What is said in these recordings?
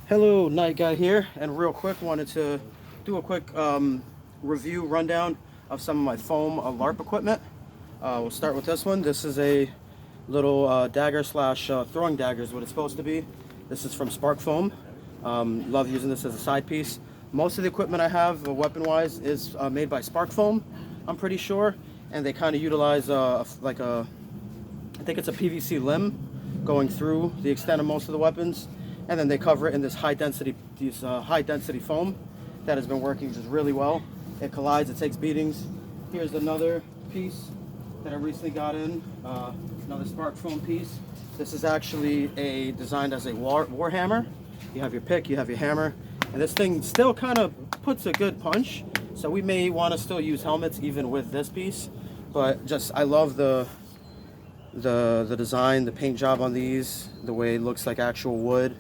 Hello, Night Guy here, and real quick, wanted to do a quick review rundown of some of my foam LARP equipment. We'll start with this one. This is a little dagger slash throwing dagger is what it's supposed to be. This is from Sparkfoam. Love using this as a side piece. Most of the equipment I have, weapon-wise, is made by Sparkfoam, I'm pretty sure, and they kind of utilize I think it's a PVC limb going through the extent of most of the weapons. And then they cover it in this high density foam that has been working just really well. It collides, it takes beatings. Here's another piece that I recently got in, another spark foam piece. This is actually designed as a war hammer. You have your pick, you have your hammer, and this thing still kind of puts a good punch. So we may want to still use helmets even with this piece, but just I love the design, the paint job on these, the way it looks like actual wood.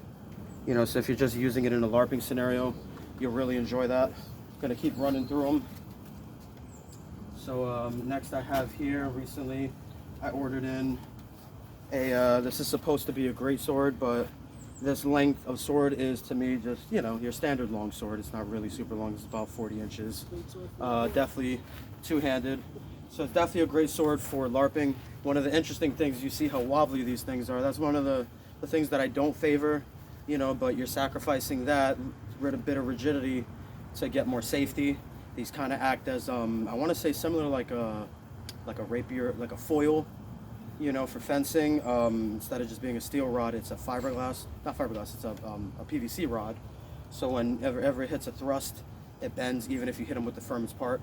You know, so if you're just using it in a LARPing scenario, you'll really enjoy that. Gonna keep running through them. So next I have here, recently I ordered in this is supposed to be a great sword, but this length of sword is to me just, you know, your standard long sword. It's not really super long, it's about 40 inches. Definitely two-handed. So it's definitely a great sword for LARPing. One of the interesting things, you see how wobbly these things are. That's one of the things that I don't favor. You know, but you're sacrificing that bit of rigidity to get more safety. These kind of act as I want to say similar like a rapier, like a foil, you know, for fencing. Instead of just being a steel rod, it's a fiberglass, not fiberglass, it's a PVC rod. So whenever it hits a thrust, it bends even if you hit them with the firmest part.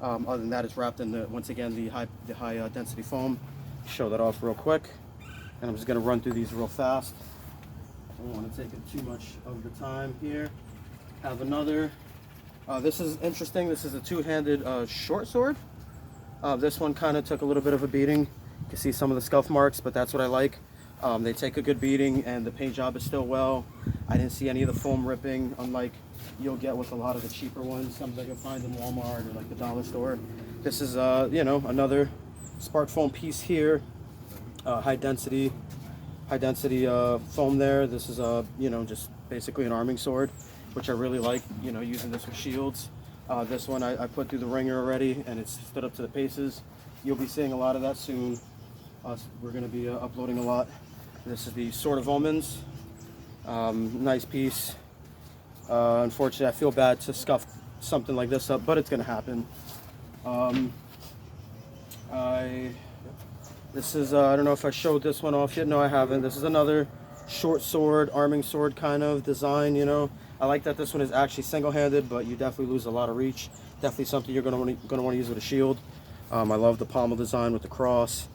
Other than that, it's wrapped in once again the high density foam. Show that off real quick, and I'm just gonna run through these real fast. I don't want to take it too much of the time here. Have another. This is interesting. This is a two-handed short sword. This one kind of took a little bit of a beating. You can see some of the scuff marks, but that's what I like. They take a good beating, and the paint job is still well. I didn't see any of the foam ripping, unlike you'll get with a lot of the cheaper ones, some that you'll find in Walmart or like the dollar store. This is, you know, another spark foam piece here. High density foam there. This is you know, just basically an arming sword, which I really like, you know, using this with shields. This one I put through the ringer already, and it's stood up to the paces. You'll be seeing a lot of that soon. We're going to be uploading a lot. This is the Sword of Omens. Nice piece. Unfortunately, I feel bad to scuff something like this up, but it's going to happen. This is, I don't know if I showed this one off yet. No, I haven't. This is another short sword, arming sword kind of design, you know. I like that this one is actually single-handed, but you definitely lose a lot of reach. Definitely something you're going to want to use with a shield. I love the pommel design with the cross,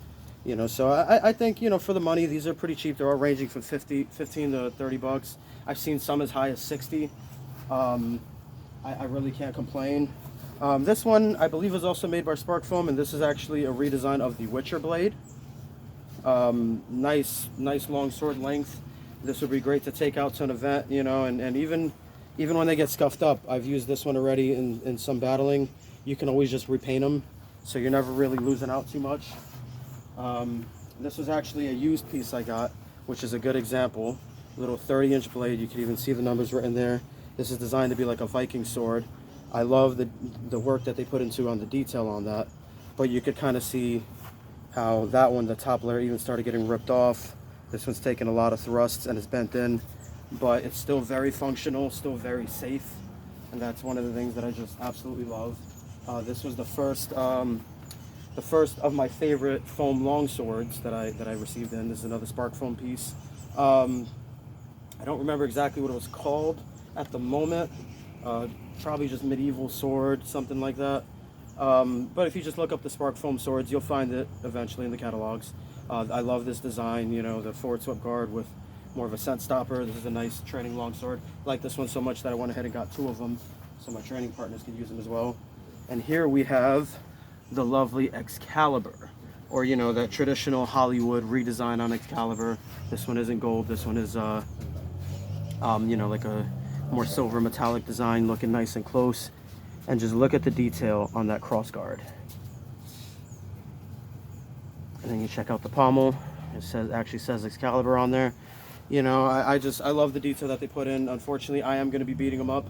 you know. So I think, you know, for the money, these are pretty cheap. They're all ranging from 15 to 30 bucks. I've seen some as high as 60. I really can't complain. This one, I believe, is also made by Sparkfoam, and this is actually a redesign of the Witcher blade. Nice long sword length. This would be great to take out to an event, you know, and even when they get scuffed up, I've used this one already in some battling. You can always just repaint them, so you're never really losing out too much. This was actually a used piece I got, which is a good example. Little 30-inch blade. You can even see the numbers written there. This is designed to be like a Viking sword. I love the work that they put into on the detail on that, but you could kind of see how that one, the top layer, even started getting ripped off. This one's taken a lot of thrusts and it's bent in, but it's still very functional, still very safe, and that's one of the things that I just absolutely love. This was the first of my favorite foam long swords that I received in. This is another spark foam piece. I don't remember exactly what it was called at the moment. Probably just medieval sword, something like that. But if you just look up the spark foam swords, you'll find it eventually in the catalogs. I love this design, you know, the forward swept guard with more of a scent stopper. This is a nice training longsword. I like this one so much that I went ahead and got two of them so my training partners could use them as well. And here we have the lovely Excalibur, or, you know, that traditional Hollywood redesign on Excalibur. This one isn't gold. This one is, you know, like a more silver metallic design, looking nice and close. And just look at the detail on that cross guard. And then you check out the pommel. It actually says Excalibur on there. You know, I love the detail that they put in. Unfortunately, I am going to be beating them up.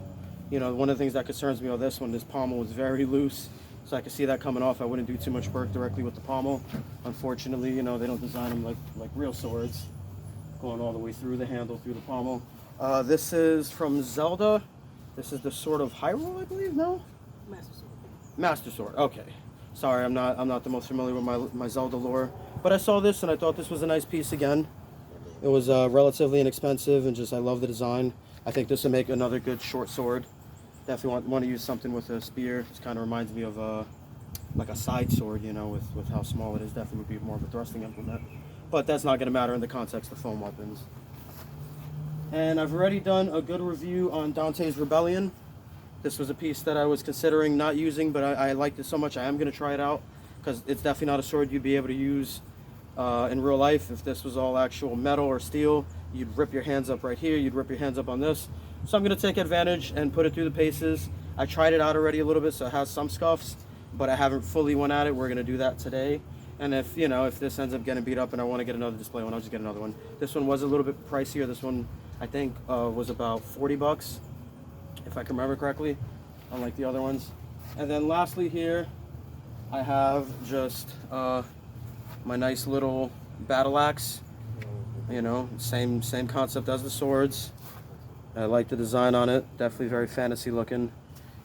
You know, one of the things that concerns me on this one, this pommel was very loose, so I could see that coming off. I wouldn't do too much work directly with the pommel. Unfortunately, you know, they don't design them like real swords, going all the way through the handle, through the pommel. This is from Zelda. This is the Sword of Hyrule, I believe. No, Master Sword. Master Sword. Okay, sorry, I'm not the most familiar with my Zelda lore, but I saw this and I thought this was a nice piece again. It was relatively inexpensive, and just I love the design. I think this will make another good short sword. Definitely want to use something with a spear. This kind of reminds me of like a side sword, you know, with how small it is. Definitely would be more of a thrusting implement. But that's not going to matter in the context of foam weapons. And I've already done a good review on Dante's Rebellion. This was a piece that I was considering not using, but I liked it so much I am going to try it out, because it's definitely not a sword you'd be able to use in real life. If this was all actual metal or steel, you'd rip your hands up right here, you'd rip your hands up on this. So I'm going to take advantage and put it through the paces. I tried it out already a little bit, so it has some scuffs, but I haven't fully went at it. We're going to do that today. And if, you know, if this ends up getting beat up and I want to get another display one, I'll just get another one. This one was a little bit pricier. This one, I think, was about 40 bucks, if I can remember correctly, unlike the other ones. And then lastly here, I have just my nice little battle axe. You know, same concept as the swords. I like the design on it. Definitely very fantasy looking.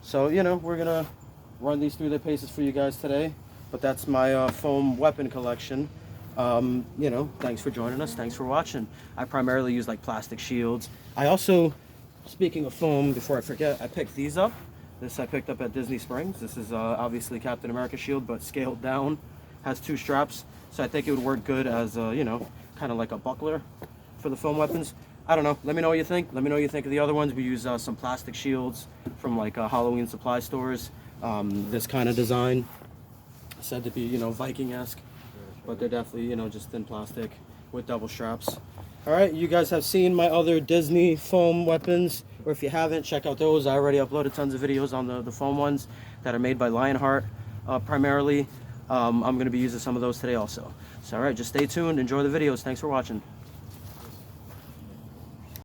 So, you know, we're gonna run these through their paces for you guys today. But that's my foam weapon collection. You know, thanks for joining us. Thanks for watching. I primarily use like plastic shields. I also, speaking of foam, before I forget, I picked these up. This I picked up at Disney Springs. This is obviously Captain America shield, but scaled down. Has 2 straps. So I think it would work good as, you know, kind of like a buckler for the foam weapons. I don't know. Let me know what you think. Let me know what you think of the other ones. We use some plastic shields from like Halloween supply stores. This kind of design, said to be, you know, Viking-esque, but they're definitely, you know, just thin plastic with double straps. All right, you guys have seen my other Disney foam weapons, or if you haven't, check out those. I already uploaded tons of videos on the foam ones that are made by Lionheart primarily. I'm going to be using some of those today also. So all right, just stay tuned, enjoy the videos. Thanks for watching.